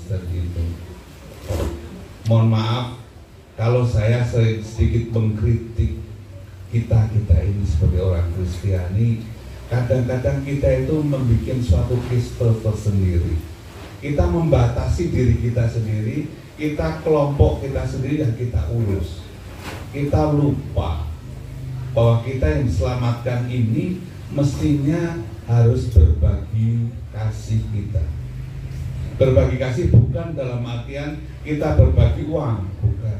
Kristen itu. Mohon maaf kalau saya sedikit mengkritik kita ini sebagai orang Kristiani. Kadang-kadang kita itu membuat suatu Kristen tersendiri. Kita membatasi diri kita sendiri, kita kelompok kita sendiri yang kita urus. Kita lupa bahwa kita yang diselamatkan ini mestinya harus berbagi kasih kita. Berbagi kasih bukan dalam artian kita berbagi uang, bukan.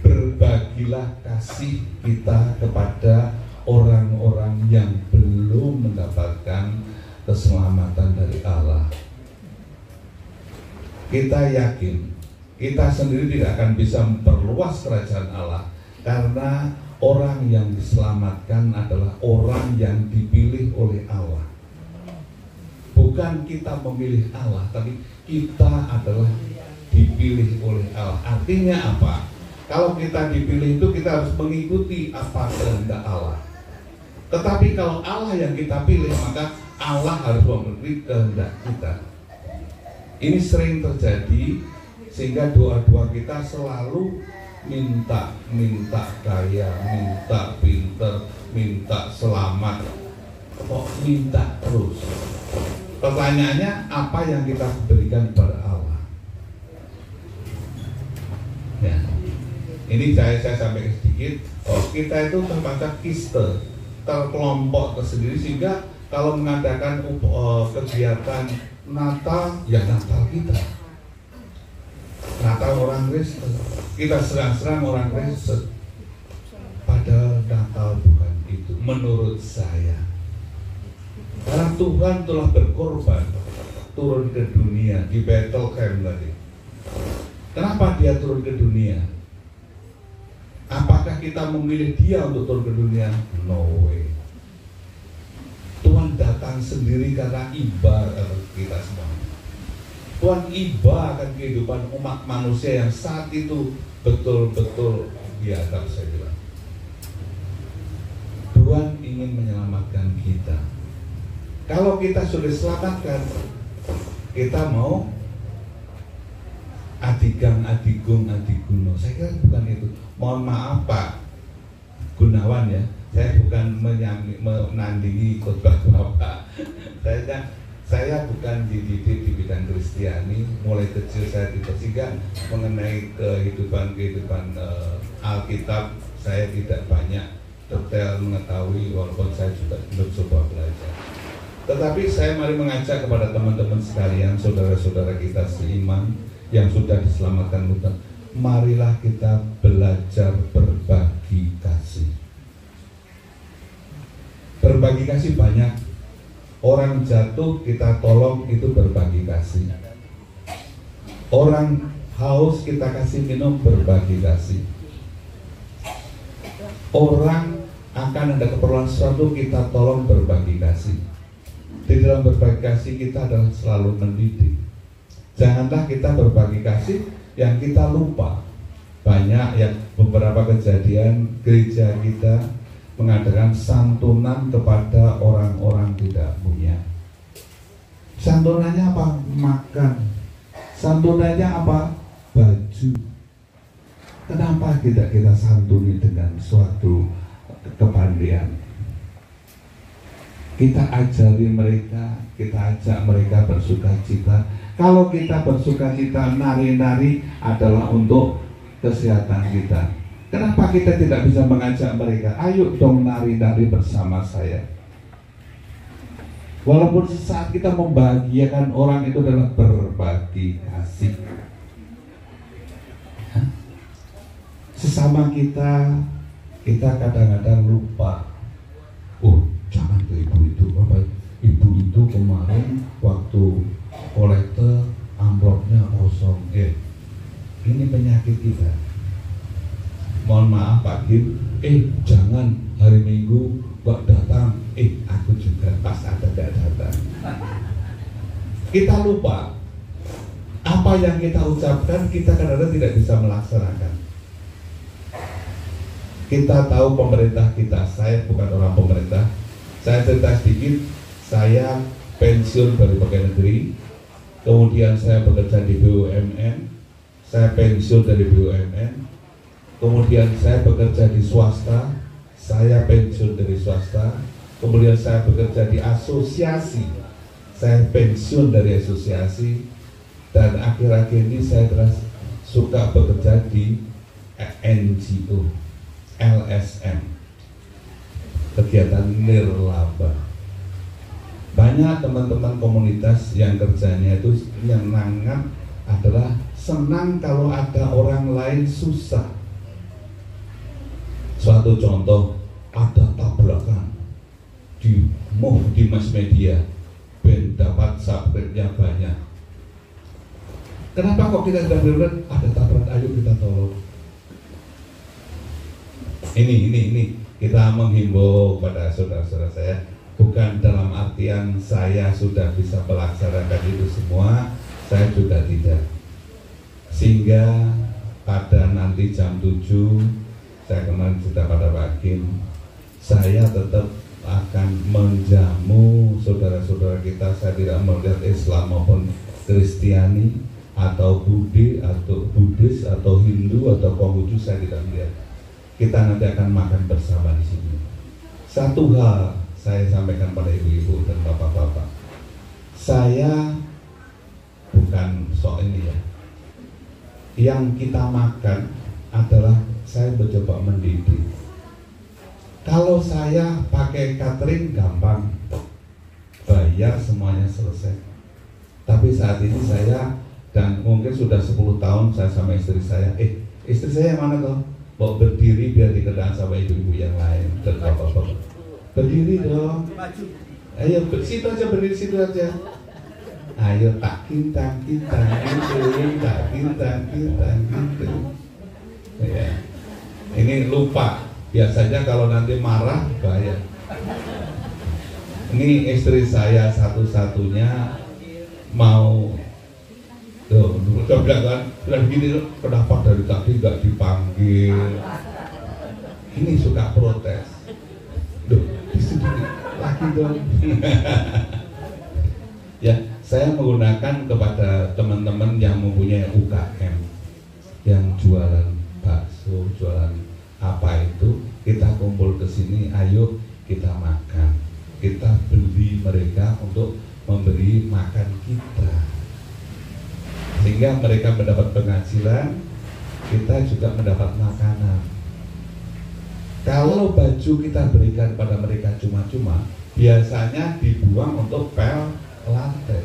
Berbagilah kasih kita kepada orang-orang yang belum mendapatkan keselamatan dari Allah. Kita yakin kita sendiri tidak akan bisa memperluas kerajaan Allah karena orang yang diselamatkan adalah orang yang dipilih oleh Allah. Bukan kita memilih Allah, tapi kita adalah dipilih oleh Allah. Artinya apa? Kalau kita dipilih itu kita harus mengikuti apa kehendak Allah. Tetapi kalau Allah yang kita pilih, maka Allah harus memberi kehendak kita. Ini sering terjadi sehingga doa-doa kita selalu minta kaya, minta pinter, minta selamat, kok minta terus. Pertanyaannya, apa yang kita berikan kepada Allah? Ya, ini saya sampaikan sedikit. Kita itu terbaca kiste, terkelompok tersendiri, sehingga kalau mengadakan kegiatan Natal, ya Natal kita. Natal orang Kristen, kita serang-serang orang Kristen. Padahal Natal bukan itu, menurut saya. Karena Tuhan telah berkorban turun ke dunia di Bethlehem tadi. Kenapa dia turun ke dunia? Apakah kita memilih dia untuk turun ke dunia? No way. Tuhan datang sendiri karena iba kita semua. Tuhan iba akan kehidupan umat manusia yang saat itu betul-betul biadab, saya bilang. Tuhan ingin menyelamatkan kita. Kalau kita sudah diselamatkan, kita mau adigang, adigung, adiguno. Saya kira bukan itu. Mohon maaf Pak Gunawan ya, saya bukan menandingi khotbah Bapak. Saya bukan dididik di bidang Kristiani. Mulai kecil saya dipersingkan mengenai kehidupan Alkitab. Saya tidak banyak detail mengetahui, walaupun saya juga belum coba belajar. Tetapi saya mari mengajak kepada teman-teman sekalian, saudara-saudara kita seiman yang sudah diselamatkan Tuhan, marilah kita belajar berbagi kasih. Berbagi kasih banyak. Orang jatuh kita tolong, itu berbagi kasih. Orang haus kita kasih minum, berbagi kasih. Orang akan ada keperluan sesuatu, kita tolong, berbagi kasih. Di dalam berbagi kasih kita adalah selalu mendidik. Janganlah kita berbagi kasih yang kita lupa. Banyak yang beberapa kejadian gereja kita mengadakan santunan kepada orang-orang tidak punya. Santunannya apa? Makan. Santunannya apa? Baju. Kenapa tidak kita santuni dengan suatu kepandaian? Kita ajari mereka, kita ajak mereka bersuka cita. Kalau kita bersuka cita, nari-nari adalah untuk kesehatan kita. Kenapa kita tidak bisa mengajak mereka? Ayo dong nari-nari bersama saya. Walaupun sesaat kita membahagiakan orang, itu adalah berbagi kasih. Sesama kita kadang-kadang lupa. Oh, jangan ke ibu itu. Ibu itu kemarin waktu kolektor amplopnya kosong. Ini penyakit kita. Mohon maaf Pak Kim, jangan hari Minggu kok datang. Aku juga pas ada gak datang. Kita lupa apa yang kita ucapkan, kita kadang-kadang tidak bisa melaksanakan. Kita tahu pemerintah kita, saya bukan orang pemerintah. Saya cerita sedikit, saya pensiun dari pegawai negeri. kemudian saya bekerja di BUMN, saya pensiun dari BUMN, kemudian saya bekerja di swasta, saya pensiun dari swasta, kemudian saya bekerja di asosiasi, saya pensiun dari asosiasi, dan akhir-akhir ini saya terus suka bekerja di NGO, LSM, kegiatan nirlaba. Banyak teman-teman komunitas yang kerjanya itu yang nangan adalah senang kalau ada orang lain susah. Suatu contoh, ada tabrakan di move di mass media, ben dapat subscribe-nya banyak. Kenapa kok kita tidak benar-benar ada tabrakan? Ayo kita tolong. Ini kita menghimbau kepada saudara-saudara saya, bukan dalam artian saya sudah bisa melaksanakan itu semua, saya juga tidak. Sehingga pada nanti jam 7, saya kemarin sudah pada Pak Kim, saya tetap akan menjamu saudara-saudara kita. Saya tidak melihat Islam maupun Kristiani atau Buddhis atau Hindu atau Konghucu, saya tidak melihat. Kita nanti akan makan bersama di sini. Satu hal saya sampaikan pada ibu-ibu dan bapak-bapak, saya bukan sok ini ya. Yang kita makan adalah saya mencoba mendidik. Kalau saya pakai catering gampang, bayar semuanya selesai. Tapi saat ini saya, dan mungkin sudah 10 tahun saya sama istri saya, istri saya yang mana toh? Mau berdiri biar dikenal sama ibu-ibu yang lain dan bapak-bapak. Berdiri dong. Ayo situ aja, berdiri situ aja. Ayo tak kintang gitu. Ya. Ini lupa. Biasanya kalau nanti marah bahaya. Ini istri saya satu-satunya mau udah bilang gini, kenapa dari tadi nggak dipanggil? Ini suka protes. Di sini lagi dong. Ya, saya menggunakan kepada teman-teman yang mempunyai UKM, yang jualan bakso, jualan apa itu, kita kumpul ke sini, ayo kita makan. Kita beli mereka untuk memberi makan kita. Sehingga mereka mendapat penghasilan, kita juga mendapat makanan. Kalau baju kita berikan pada mereka cuma-cuma, biasanya dibuang untuk pel lantai.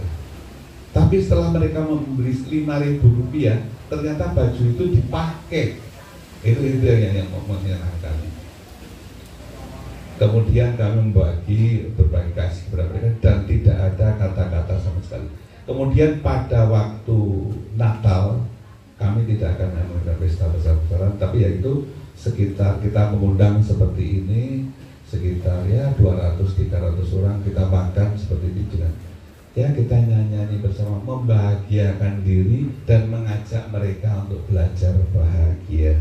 Tapi setelah mereka membeli Rp5.000, ternyata baju itu dipakai. Itu yang menyenangkan. Kemudian kami membagi berbagi kasih kepada mereka dan tidak ada kata-kata sama sekali. Kemudian pada waktu Natal kami tidak akan mengadakan pesta besar-besaran, tapi yaitu sekitar kita mengundang seperti ini, sekitar ya 200-300 orang kita makan seperti itu kan. Ya kita nyanyi bersama, membahagiakan diri dan mengajak mereka untuk belajar bahagia.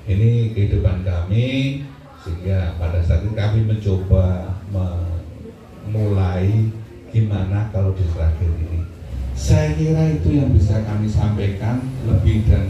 Ini kehidupan kami, sehingga pada saat itu kami mencoba memulai gimana kalau di terakhir ini. Saya kira itu yang bisa kami sampaikan, lebih dan